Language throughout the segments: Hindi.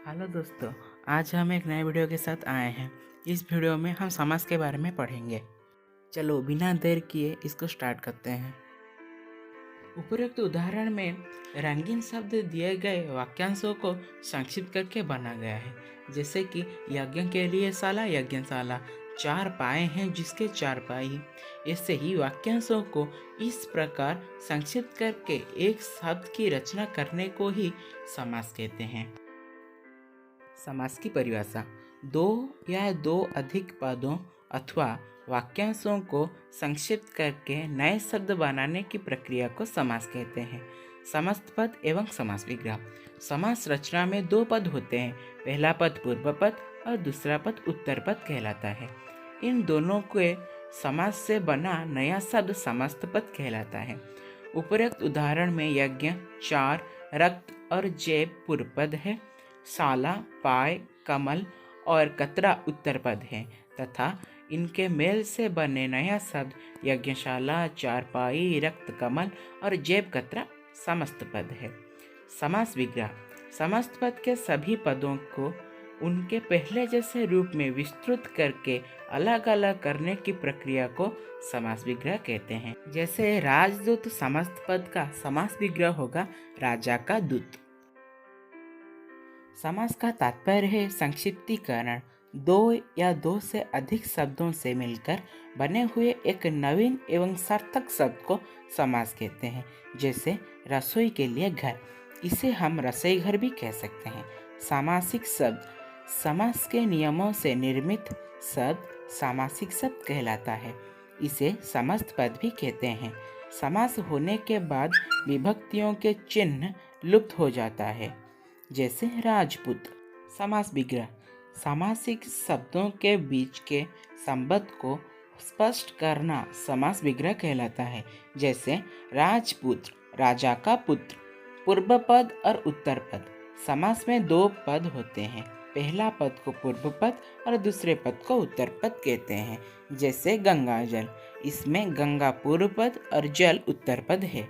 हेलो दोस्तों, आज हम एक नए वीडियो के साथ आए हैं। इस वीडियो में हम समास के बारे में पढ़ेंगे। चलो बिना देर किए इसको स्टार्ट करते हैं। उपरोक्त उदाहरण में रंगीन शब्द दिए गए वाक्यांशों को संक्षिप्त करके बना गया है, जैसे कि यज्ञ के लिए शाला यज्ञशाला, चार पाए हैं जिसके चार पाई। ऐसे ही वाक्यांशों को इस प्रकार संक्षिप्त करके एक शब्द की रचना करने को ही समास कहते हैं। समास की परिभाषा: दो या दो अधिक पदों अथवा वाक्यांशों को संक्षिप्त करके नए शब्द बनाने की प्रक्रिया को समास कहते हैं। समस्त पद एवं समास विग्रह: समास रचना में दो पद होते हैं। पहला पद पूर्व पद और दूसरा पद उत्तर पद कहलाता है। इन दोनों के समास से बना नया शब्द समस्त पद कहलाता है। उपरोक्त उदाहरण में यज्ञ, चार, रक्त और जैब पूर्व पद है, शाला, पाय, कमल और कतरा उत्तर पद है तथा इनके मेल से बने नया शब्द यज्ञशाला, चारपाई, रक्त, कमल और जैब कतरा समस्त पद है। समास विग्रह: समस्त पद के सभी पदों को उनके पहले जैसे रूप में विस्तृत करके अलग अलग करने की प्रक्रिया को समास विग्रह कहते हैं। जैसे राजदूत समस्त पद का समास विग्रह होगा राजा का दूत। समास का तात्पर्य है संक्षिप्तीकरण। दो या दो से अधिक शब्दों से मिलकर बने हुए एक नवीन एवं सार्थक शब्द को समास कहते हैं। जैसे रसोई के लिए घर, इसे हम रसोई घर भी कह सकते हैं। सामासिक शब्द: समास के नियमों से निर्मित शब्द सामासिक शब्द कहलाता है। इसे समस्त पद भी कहते हैं। समास होने के बाद विभक्तियों के चिन्ह लुप्त हो जाता है, जैसे राजपूत। समास विग्रह: सामासिक शब्दों के बीच के संबंध को स्पष्ट करना समास विग्रह कहलाता है। जैसे राजपुत्र, राजा का पुत्र। पूर्व पद और उत्तर पद: समास में दो पद होते हैं। पहला पद को पूर्व पद और दूसरे पद को उत्तर पद कहते हैं। जैसे गंगा जल, इसमें गंगा पूर्व पद और जल उत्तर पद है।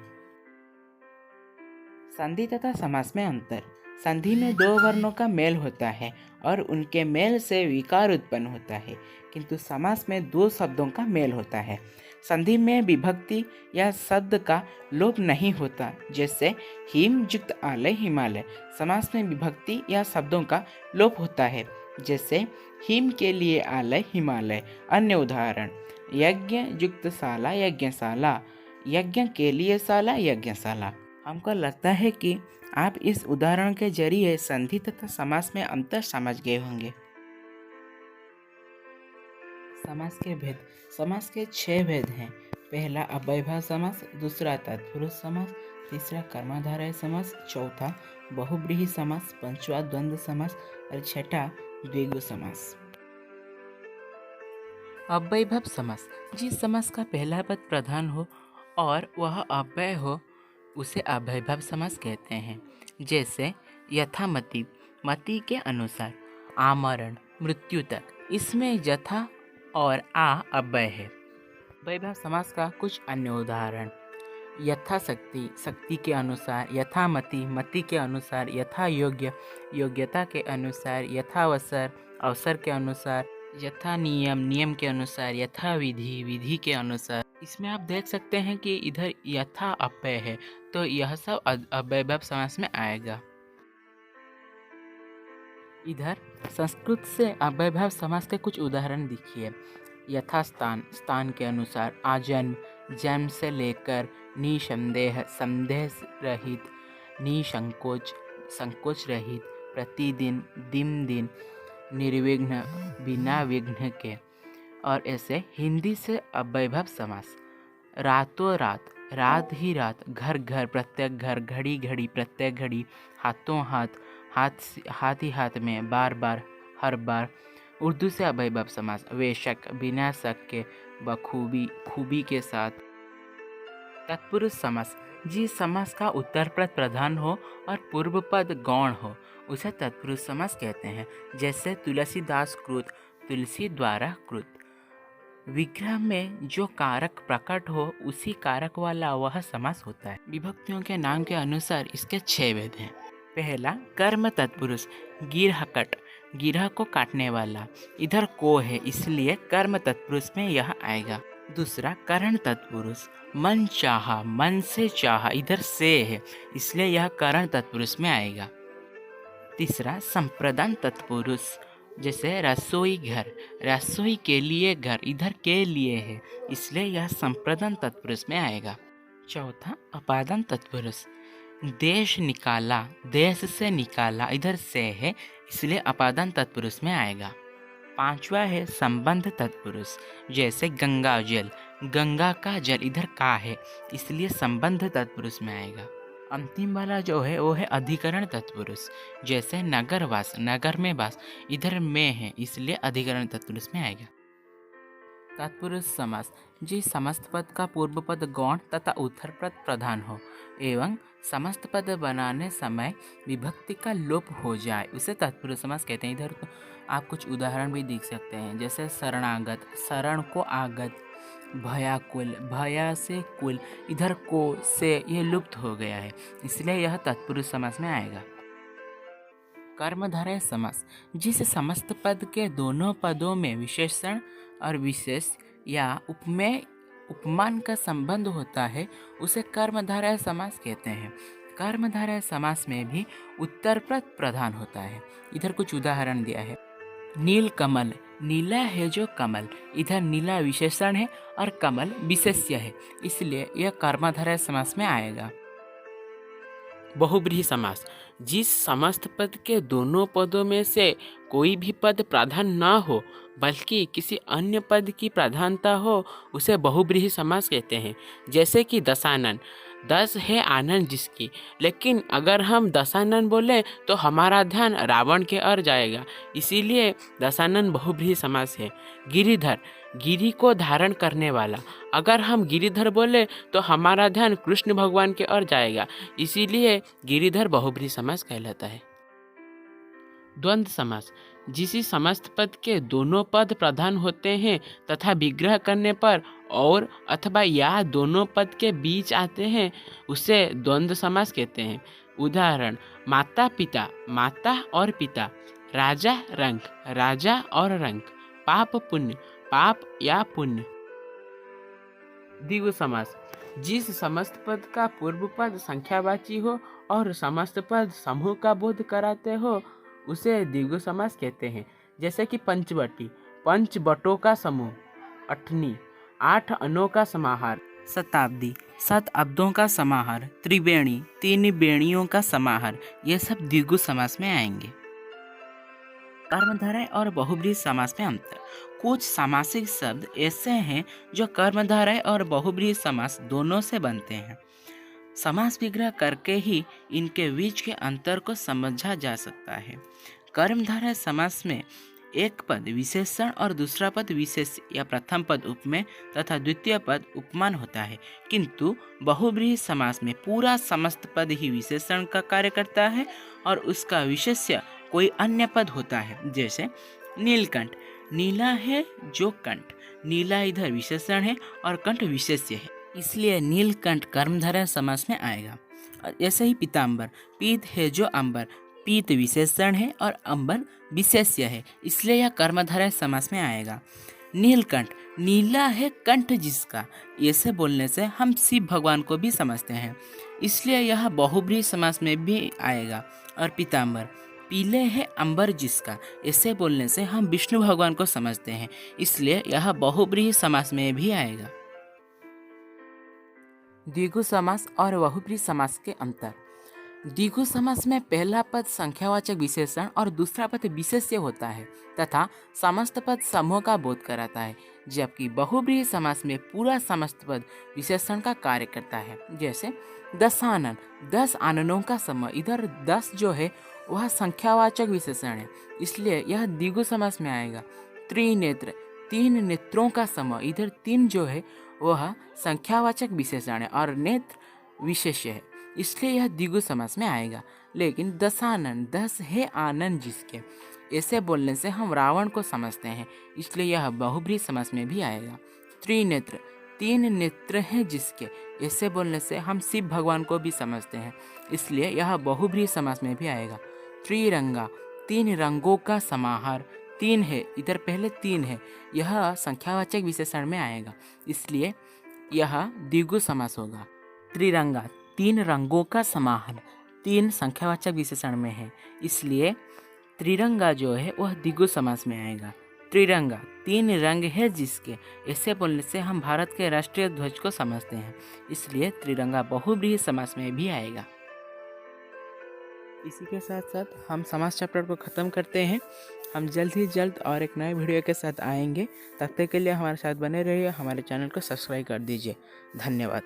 संधि तथा समास में अंतर: संधि में दो वर्णों का मेल होता है और उनके मेल से विकार उत्पन्न होता है, किंतु समास में दो शब्दों का मेल होता है। संधि में विभक्ति या शब्द का लोप नहीं होता, जैसे हिम युक्त आलय हिमालय। समास में विभक्ति या शब्दों का लोप होता है, जैसे हिम के लिए आलय हिमालय। अन्य उदाहरण: यज्ञ युक्त शाला यज्ञशाला, यज्ञ के लिए शाला यज्ञशाला। हमको लगता है कि आप इस उदाहरण के जरिए संधि तथा समास में अंतर समझ गए होंगे। समास के भेद: समास के 6 भेद हैं। पहला अव्ययभाव समास, दूसरा तत्पुरुष समास, तीसरा कर्मधारय समास, चौथा बहुव्रीहि समास, पांचवा द्वंद्व समास और छठा द्विगु समास। अव्ययभाव समास: जिस समास का पहला पद प्रधान हो और वह अव्यय हो उसे अव्ययभाव समास कहते हैं। जैसे यथामति, मति के अनुसार। आमरण, मृत्यु तक, इसमें यथा और आ अव्यय है। अव्ययभाव समास का कुछ अन्य उदाहरण: यथाशक्ति, शक्ति के अनुसार। यथामति, मति के अनुसार। यथा योग्य, योग्यता के अनुसार। यथावसर, अवसर के अनुसार। यथा नियम, नियम के अनुसार। यथा विधि, विधि के अनुसार। इसमें आप देख सकते हैं कि इधर यथा अव्यय है, तो यह सब अव्ययभाव समास में आएगा। इधर संस्कृत से अव्ययभाव समास के कुछ उदाहरण देखिए। यथास्थान, स्थान के अनुसार। आजन्म, जन्म से लेकर। निसंदेह, संदेह रहित। निसंकोच, संकोच रहित। प्रतिदिन, दिन दिन। निर्विघ्न, बिना विघ्न के। और ऐसे हिंदी से अव्ययभाव समास: रातों रात, रात ही रात। घर घर, प्रत्येक घर। घड़ी घड़ी, प्रत्येक घड़ी। हाथों हाथ, हाथ ही हाथ में। बार बार, हर बार। उर्दू से अव्ययभाव समास: बेशक, बिना शक के। बखूबी, खूबी के साथ। तत्पुरुष समास: जिस समास का उत्तर पद प्रधान हो और पूर्व पद गौण हो उसे तत्पुरुष समास कहते हैं। जैसे तुलसीदास कृत, तुलसी द्वारा कृत। विग्रह में जो कारक प्रकट हो उसी कारक वाला वह समास होता है। विभक्तियों के नाम के अनुसार इसके 6 भेद हैं। पहला कर्म तत्पुरुष गिरहकट, गिरह को काटने वाला, इधर को है इसलिए कर्म तत्पुरुष में यह आएगा। दूसरा करण तत्पुरुष मन चाहा, मन से चाहा, इधर से है इसलिए यह करण तत्पुरुष में आएगा। तीसरा संप्रदान तत्पुरुष, जैसे रसोई घर, रसोई के लिए घर, इधर के लिए है इसलिए यह संप्रदान तत्पुरुष में आएगा। चौथा अपादान तत्पुरुष देश निकाला, देश से निकाला, इधर से है इसलिए अपादान तत्पुरुष में आएगा। पांचवा है संबंध तत्पुरुष, जैसे गंगा जल, गंगा का जल, इधर का है इसलिए संबंध तत्पुरुष में आएगा। अंतिम वाला जो है वो है अधिकरण तत्पुरुष, जैसे नगरवास, नगर में वास, इधर में है इसलिए अधिकरण तत्पुरुष में आएगा। तत्पुरुष समास, जिस समस्त पद का पूर्व पद गौण तथा उत्तर पद प्रधान हो एवं समस्त पद बनाने समय विभक्ति का लोप हो जाए उसे तत्पुरुष समास कहते हैं। इधर तो आप कुछ उदाहरण भी देख सकते हैं, जैसे शरणागत, शरण को आगत, भयाकुल, भया से कुल, इधर को से ये लुप्त हो गया है इसलिए यह तत्पुरुष समास में आएगा। कर्मधारय समास, जिस समस्त पद के दोनों पदों में विशेषण और विशेष या उपमेय उपमान का संबंध होता है उसे कर्मधारय समास कहते हैं। कर्मधारय समास में भी उत्तर पद प्रधान होता है। इधर कुछ उदाहरण दिया है। नील कमल, नीला है जो कमल, इधर नीला विशेषण है और कमल विशेष्य है इसलिए यह कर्मधारय समास में आएगा। बहुब्रीहि समास, जिस समस्त पद के दोनों पदों में से कोई भी पद प्रधान ना हो बल्कि किसी अन्य पद की प्रधानता हो उसे बहुब्रीहि समास कहते हैं। जैसे कि दशानन, 10 है आनंद जिसकी, लेकिन अगर हम दशानन बोले तो हमारा ध्यान रावण के ओर जाएगा इसीलिए दशानन बहुब्रीहि समास है। गिरिधर, गिरी को धारण करने वाला, अगर हम गिरिधर बोले तो हमारा ध्यान कृष्ण भगवान के ओर जाएगा इसीलिए गिरिधर बहुब्रीहि समास कहलाता है। द्वंद्व समास, जिसी समस्त पद के दोनों पद प्रधान होते हैं तथा विग्रह करने पर और अथवा या दोनों पद के बीच आते हैं उसे द्वंद्व समास कहते हैं। उदाहरण माता पिता, माता और पिता, राजा रंक, राजा और रंक, पाप पुण्य, पाप या पुण्य। द्विगु समास, जिस समस्त पद का पूर्व पद संख्यावाची हो और समस्त पद समूह का बोध कराते हो उसे द्विगु समास कहते हैं। जैसे कि पंचवटी, पंच बटों का समूह, अठनी, 8 अनों का समाहार, शताब्दी, 7 अब्दों का समाहार, त्रिवेणी, 3 बेणियों का समाहार, ये सब द्विगु समास में आएंगे। कर्मधारय और बहुब्रीहि समास में अंतर। कुछ सामासिक शब्द ऐसे हैं जो कर्मधारय और बहुब्रीहि समास दोनों से बनते हैं। समास विग्रह करके ही इनके बीच के अंतर को समझा जा सकता है। कर्मधारय समास में एक पद विशेषण और दूसरा पद विशेष या प्रथम पद उपमेय तथा द्वितीय पद उपमान होता है, किंतु बहुब्रीहि समास में पूरा समस्त पद ही विशेषण का कार्य करता है और उसका विशेष्य कोई अन्य पद होता है। जैसे नीलकंठ, नीला है जो कंठ, नीला इधर विशेषण है और कंठ विशेष्य है इसलिए नीलकंठ कर्मधारय समास में आएगा। ऐसे ही पीतांबर, पीत है जो अंबर, पीत विशेषण है और अंबर विशेष्य है इसलिए यह कर्मधारय समास में आएगा। नीलकंठ, नीला है कंठ जिसका, ऐसे बोलने से हम शिव भगवान को भी समझते हैं इसलिए यह बहुब्रीहि समास में भी आएगा। और पीतांबर, पीले है अंबर जिसका, ऐसे बोलने से हम विष्णु भगवान को समझते हैं इसलिए यह बहुब्रीहि समास में भी आएगा। द्विगु समास और बहुब्रीहि समास के अंतर। द्विगु समास में पहला पद संख्यावाचक विशेषण और दूसरा पद विशेष्य होता है तथा समस्त पद समूह का बोध कराता है, जबकि बहुब्रीहि समास में पूरा समस्त पद विशेषण का कार्य करता है। जैसे दशानन, 10 आननों का समूह, इधर 10 जो है वह संख्यावाचक विशेषण है इसलिए यह द्विगु समास में आएगा। त्रिनेत्र, 3 नेत्रों का समूह, इधर 3 जो है वह संख्यावाचक विशेषण है और नेत्र विशेष्य है इसलिए यह द्विगु समास में आएगा। लेकिन दशानन, 10 है आनंद जिसके, ऐसे बोलने से हम रावण को समझते हैं इसलिए यह बहुब्रीहि समास में भी आएगा। त्रिनेत्र, तीन नेत्र हैं जिसके, ऐसे बोलने से हम शिव भगवान को भी समझते हैं, इसलिए यह बहुब्रीहि समास में भी आएगा। त्रिरंगा, तीन रंगों का समाहार, तीन है इधर पहले तीन है, यह संख्यावाचक विशेषण में आएगा, इसलिए यह द्विगु समास होगा। त्रिरंगा, तीन रंगों का समाहार, तीन संख्यावाचक विशेषण में है, इसलिए त्रिरंगा जो है वह द्विगु समास में आएगा। त्रिरंगा, तीन रंग है जिसके, ऐसे बोलने से हम भारत के राष्ट्रीय ध्वज को समझते हैं, इसलिए त्रिरंगा बहुब्रीहि समास में भी आएगा। इसी के साथ साथ हम समास चैप्टर को ख़त्म करते हैं। हम जल्द ही जल्द और एक नए वीडियो के साथ आएंगे। तब तक के लिए हमारे साथ बने रहिए, हमारे चैनल को सब्सक्राइब कर दीजिए। धन्यवाद।